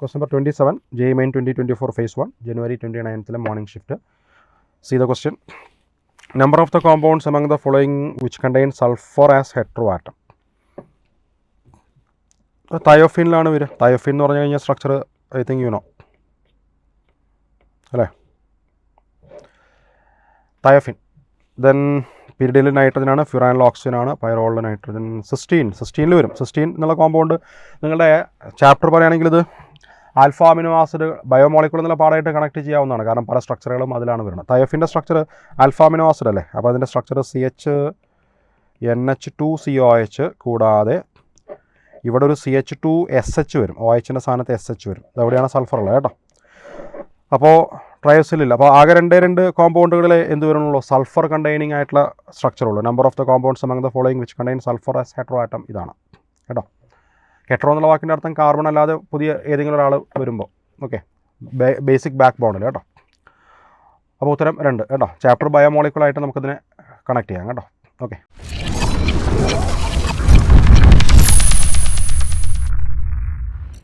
Question number 27, JEE Main 2024 Phase 1, January 29th morning shift. See the question. Number of the compounds among the following which contain sulfur as heteroatom. തയോഫിനിലാണ് വരിക. തയോഫിൻ എന്ന് പറഞ്ഞു കഴിഞ്ഞാൽ structure I think you know അല്ലേ. തയോഫിൻ. Then പിരിഡിൽ നൈട്രജനാണ്, ഫ്യൂറാനിൽ ഓക്സിജനാണ്, പൈറോളിൽ nitrogen. സിസ്റ്റീനിൽ വരും. Cysteine എന്നുള്ള compound നിങ്ങളുടെ chapter പറയുകയാണെങ്കിൽ ഇത് ആൽഫ അമിനോ ആസിഡ് ബയോമോളിക്കുൾ എന്നുള്ള പാടായിട്ട് കണക്ട് ചെയ്യാവുന്നതാണ്. കാരണം പല സ്ട്രക്ചറുകളും അതിലാണ് വരുന്നത്. തയോഫിൻ്റെ സ്ട്രക്ചർ ആൽഫ അമിനോ ആസിഡ് അല്ലേ. അപ്പോൾ അതിൻ്റെ സ്ട്രക്ചർ CH(NH2COH) കൂടാതെ ഇവിടെ ഒരു CH2SH വരും. OHൻ്റെ സ്ഥാനത്ത് SH വരും. അതെവിടെയാണ് സൾഫർ ഉള്ളത് കേട്ടോ. അപ്പോൾ ട്രയോസിലില്ല. അപ്പോൾ ആകെ രണ്ട് കോമ്പൗണ്ടുകളിൽ എന്ത് വരുന്നുള്ളൂ, സൾഫർ കണ്ടെയ്നിങ് ആയിട്ടുള്ള സ്ട്രക്ചറുള്ളൂ. Number of the compounds among the following which contain sulfur as heteroatom ഇതാണ് കേട്ടോ. ഹെട്രോ എന്നുള്ള വാക്കിൻ്റെ അർത്ഥം കാർബൺ അല്ലാതെ പുതിയ ഏതെങ്കിലും ഒരാൾ വരുമ്പോൾ. ഓക്കെ, ബേസിക് ബാക്ക് ബോണ്ടിൽ കേട്ടോ. അപ്പോൾ ഉത്തരം 2 കേട്ടോ. ചാപ്റ്റർ ബയോമോളിക്കുളായിട്ട് നമുക്കിതിനെ കണക്ട് ചെയ്യാം കേട്ടോ. ഓക്കെ.